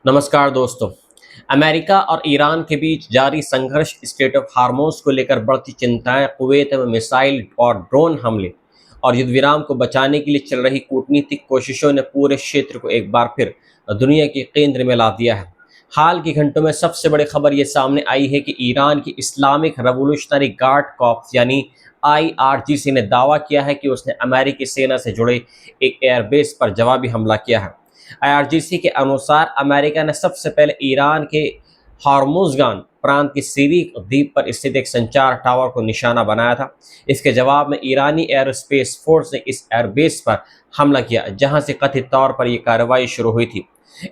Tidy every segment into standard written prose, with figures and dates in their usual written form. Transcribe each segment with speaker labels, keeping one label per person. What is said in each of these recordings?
Speaker 1: नमस्कार दोस्तों। अमेरिका और ईरान के बीच जारी संघर्ष स्टेट ऑफ हार्मोज को लेकर बढ़ती चिंताएं, कुवैत में मिसाइल और ड्रोन हमले और युद्ध विराम को बचाने के लिए चल रही कूटनीतिक कोशिशों ने पूरे क्षेत्र को एक बार फिर दुनिया के केंद्र में ला दिया है। हाल के घंटों में सबसे बड़ी खबर ये सामने आई है कि ईरान की इस्लामिक रेवोल्यूशनरी गार्ड कॉर्प्स यानी IRGC ने दावा किया है कि उसने अमेरिकी सेना से जुड़े एक एयरबेस पर जवाबी हमला किया है। IRGC के अनुसार अमेरिका ने सबसे पहले ईरान के हार्मुज़गान प्रांत की सीरी द्वीप पर स्थित एक संचार टावर को निशाना बनाया था। इसके जवाब में ईरानी एयरोस्पेस फोर्स ने इस एयरबेस पर हमला किया, जहां से कथित तौर पर यह कार्रवाई शुरू हुई थी।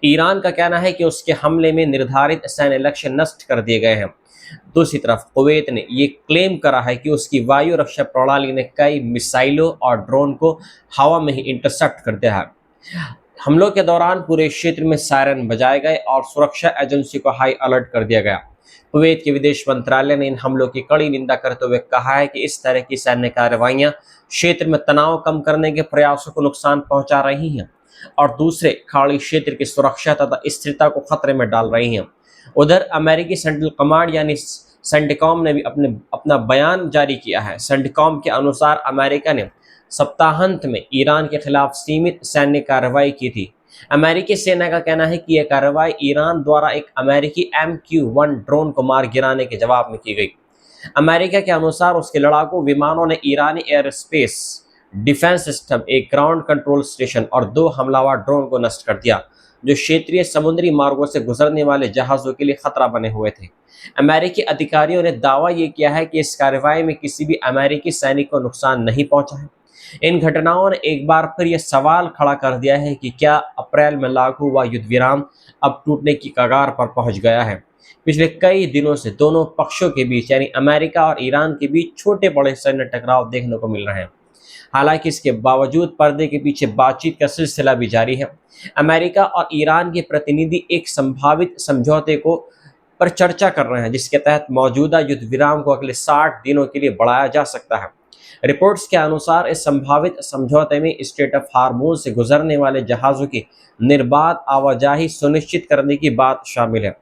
Speaker 1: ईरान का कहना है कि उसके हमले में निर्धारित सैन्य लक्ष्य नष्ट कर दिए गए हैं। दूसरी तरफ कुवैत ने यह क्लेम करा है कि उसकी वायु रक्षा प्रणाली ने कई मिसाइलों और ड्रोन को हवा में ही इंटरसेप्ट कर दिया है। हमलों के दौरान पूरे क्षेत्र में सायरन बजाए गए और सुरक्षा एजेंसी को हाई अलर्ट कर दिया गया। कुवैत के विदेश मंत्रालय ने इन हमलों की कड़ी निंदा करते हुए कहा है कि इस तरह की सैन्य कार्रवाइयां क्षेत्र में तनाव कम करने के प्रयासों को नुकसान पहुंचा रही हैं और दूसरे खाड़ी क्षेत्र की सुरक्षा तथा स्थिरता को खतरे में डाल रही हैं। उधर अमेरिकी सेंट्रल कमांड यानी सेंटिकॉम ने भी अपना बयान जारी किया है। सेंटिकॉम के अनुसार अमेरिका ने सप्ताहांत में ईरान के खिलाफ सीमित सैन्य कार्रवाई की थी। अमेरिकी सेना का कहना है कि यह कार्रवाई ईरान द्वारा एक अमेरिकी MQ-1 ड्रोन को मार गिराने के जवाब में की गई। अमेरिका के अनुसार उसके लड़ाकू विमानों ने ईरानी एयरस्पेस डिफेंस सिस्टम, एक ग्राउंड कंट्रोल स्टेशन और 2 हमलावर ड्रोन को नष्ट कर दिया, जो क्षेत्रीय समुद्री मार्गों से गुजरने वाले जहाजों के लिए खतरा बने हुए थे। अमेरिकी अधिकारियों ने दावा ये किया है कि इस कार्रवाई में किसी भी अमेरिकी सैनिक को नुकसान नहीं पहुंचा है। इन घटनाओं ने एक बार फिर यह सवाल खड़ा कर दिया है कि क्या अप्रैल में लागू हुआ युद्ध विराम अब टूटने की कगार पर पहुंच गया है। पिछले कई दिनों से दोनों पक्षों के बीच यानी अमेरिका और ईरान के बीच छोटे बड़े सैन्य टकराव देखने को मिल रहे हैं। हालांकि इसके बावजूद पर्दे के पीछे बातचीत का सिलसिला भी जारी है। अमेरिका और ईरान के प्रतिनिधि एक संभावित समझौते को पर चर्चा कर रहे हैं, जिसके तहत मौजूदा युद्ध विराम को अगले 60 दिनों के लिए बढ़ाया जा सकता है। रिपोर्ट्स के अनुसार इस संभावित समझौते में स्ट्रेट ऑफ हार्मोज से गुजरने वाले जहाज़ों की निर्बाध आवाजाही सुनिश्चित करने की बात शामिल है।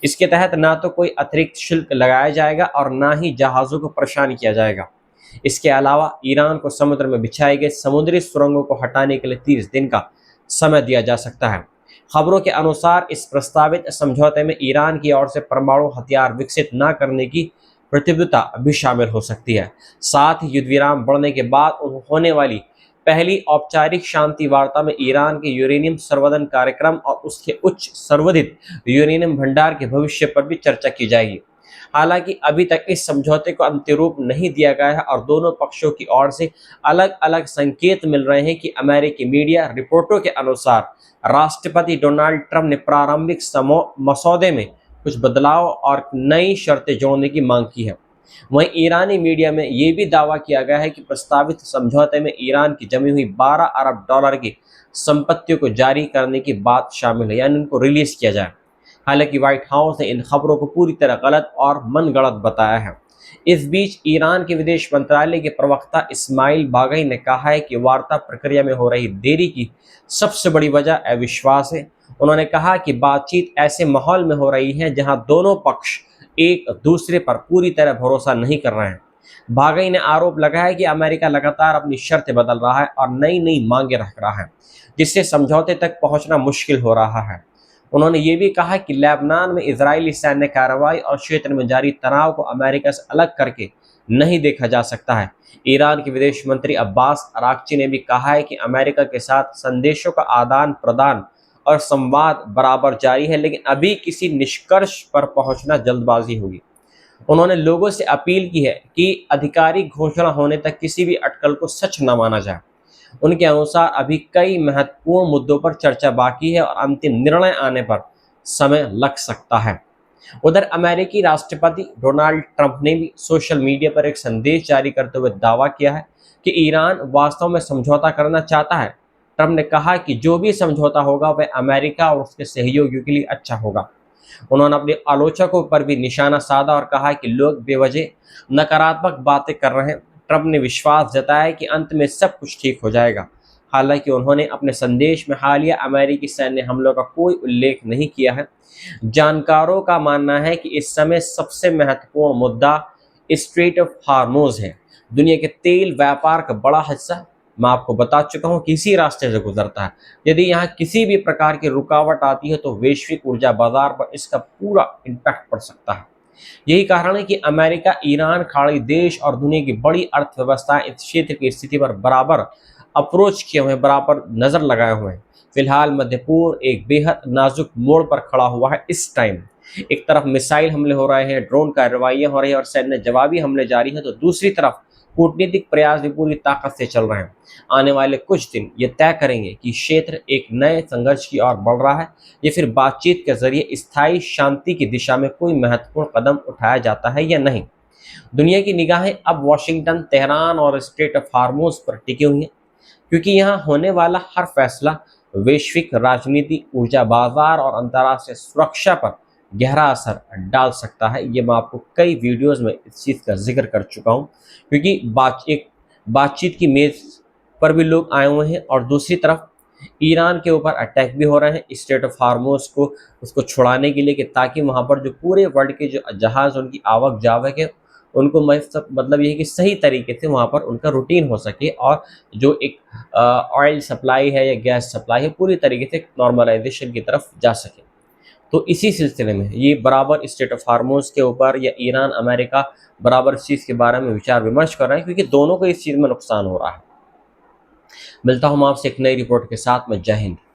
Speaker 1: इसके तहत ना तो कोई अतिरिक्त शुल्क लगाया जाएगा और ना ही जहाज़ों को परेशान किया जाएगा। इसके अलावा ईरान को समुद्र में बिछाए गए समुद्री सुरंगों को हटाने के लिए 30 दिन का समय दिया जा सकता है। खबरों के अनुसार इस प्रस्तावित समझौते में ईरान की ओर से परमाणु हथियार विकसित न करने की प्रतिबद्धता भी शामिल हो सकती है। साथ ही युद्ध विराम बढ़ने के बाद होने वाली पहली औपचारिक शांति वार्ता में ईरान के यूरेनियम संवर्धन कार्यक्रम और उसके उच्च संवर्धित यूरेनियम भंडार के भविष्य पर भी चर्चा की जाएगी। हालांकि अभी तक इस समझौते को अंतिम रूप नहीं दिया गया है और दोनों पक्षों की ओर से अलग अलग संकेत मिल रहे हैं कि अमेरिकी मीडिया रिपोर्टों के अनुसार राष्ट्रपति डोनाल्ड ट्रंप ने प्रारंभिक मसौदे में कुछ बदलाव और नई शर्तें जोड़ने की मांग की है। वहीं ईरानी मीडिया में यह भी दावा किया गया है कि प्रस्तावित समझौते में ईरान की जमी हुई $12 अरब की संपत्तियों को जारी करने की बात शामिल है, यानी उनको रिलीज किया जाए। हालांकि व्हाइट हाउस ने इन खबरों को पूरी तरह गलत और मनगढ़ंत बताया है। इस बीच ईरान के विदेश मंत्रालय के प्रवक्ता इस्माइल बागई ने कहा है कि वार्ता प्रक्रिया में हो रही देरी की सबसे बड़ी वजह अविश्वास है। उन्होंने कहा कि बातचीत ऐसे माहौल में हो रही है जहां दोनों पक्ष एक दूसरे पर पूरी तरह भरोसा नहीं कर रहे हैं। बागई ने आरोप लगाया कि अमेरिका लगातार अपनी शर्तें बदल रहा है और नई नई मांगें रख रहा है, जिससे समझौते तक पहुंचना मुश्किल हो रहा है। उन्होंने ये भी कहा कि लेबनान में इजरायली सैन्य कार्रवाई और क्षेत्र में जारी तनाव को अमेरिका से अलग करके नहीं देखा जा सकता है। ईरान के विदेश मंत्री अब्बास अराक्ची ने भी कहा है कि अमेरिका के साथ संदेशों का आदान प्रदान और संवाद बराबर जारी है, लेकिन अभी किसी निष्कर्ष पर पहुंचना जल्दबाजी होगी। उन्होंने लोगों से अपील की है कि आधिकारिक घोषणा होने तक किसी भी अटकल को सच न माना जाए। उनके अनुसार अभी कई महत्वपूर्ण मुद्दों पर चर्चा बाकी है और अंतिम निर्णय आने पर समय लग सकता है। उधर अमेरिकी राष्ट्रपति डोनाल्ड ट्रंप ने भी सोशल मीडिया पर एक संदेश जारी करते हुए दावा किया है कि ईरान वास्तव में समझौता करना चाहता है। ट्रंप ने कहा कि जो भी समझौता होगा वह अमेरिका और उसके सहयोगियों के लिए अच्छा होगा। उन्होंने अपने आलोचकों पर भी निशाना साधा और कहा कि लोग बेवजह नकारात्मक बातें कर रहे हैं। ट्रंप ने विश्वास जताया कि अंत में सब कुछ ठीक हो जाएगा। हालांकि उन्होंने अपने संदेश में हालिया अमेरिकी सैन्य हमलों का कोई उल्लेख नहीं किया है। जानकारों का मानना है कि इस समय सबसे महत्वपूर्ण मुद्दा स्ट्रेट ऑफ हार्मोज है। दुनिया के तेल व्यापार का बड़ा हिस्सा, मैं आपको बता चुका हूं, किसी रास्ते से गुजरता है। यदि यहाँ किसी भी प्रकार की रुकावट आती है तो वैश्विक ऊर्जा बाजार पर इसका पूरा इम्पैक्ट पड़ सकता है। यही कारण है कि अमेरिका, ईरान, खाड़ी देश और दुनिया की बड़ी अर्थव्यवस्थाएं इस क्षेत्र की स्थिति पर बराबर अप्रोच किए हुए हैं, बराबर नजर लगाए हुए हैं। फिलहाल मध्य पूर्व एक बेहद नाजुक मोड़ पर खड़ा हुआ है इस टाइम। एक तरफ मिसाइल हमले हो रहे हैं, ड्रोन कार्रवाइयां हो रही हैं और सैन्य जवाबी हमले जारी हैं, तो दूसरी तरफ कूटनीतिक प्रयास भी पूरी ताकत से चल रहे हैं। आने वाले कुछ दिन ये तय करेंगे कि क्षेत्र एक नए संघर्ष की ओर बढ़ रहा है या फिर बातचीत के जरिए स्थायी शांति की दिशा में कोई महत्वपूर्ण कदम उठाया जाता है या नहीं। दुनिया की निगाहें अब वॉशिंगटन, तेहरान और स्ट्रेट ऑफ हार्मोज पर टिकी हुई हैं, क्योंकि यहाँ होने वाला हर फैसला वैश्विक राजनीति, ऊर्जा बाजार और अंतर्राष्ट्रीय सुरक्षा पर गहरा असर डाल सकता है। ये मैं आपको कई वीडियोस में इस चीज़ का जिक्र कर चुका हूँ, क्योंकि बातचीत की मेज पर भी लोग आए हुए हैं और दूसरी तरफ ईरान के ऊपर अटैक भी हो रहे हैं स्ट्रेट ऑफ हार्मोज को उसको छुड़ाने के लिए, कि ताकि वहाँ पर जो पूरे वर्ल्ड के जो जहाज़ उनकी आवक जावक है उनको मतलब ये है कि सही तरीके से वहाँ पर उनका रूटीन हो सके और जो एक ऑयल सप्लाई है या गैस सप्लाई है पूरी तरीके से नॉर्मलाइजेशन की तरफ जा सके। तो इसी सिलसिले में ये बराबर स्टेट ऑफ हार्मोज के ऊपर या ईरान अमेरिका बराबर इस चीज़ के बारे में विचार विमर्श कर रहे हैं, क्योंकि दोनों को इस चीज़ में नुकसान हो रहा है। मिलता हूँ मैं आपसे एक नई रिपोर्ट के साथ में। जय हिंद।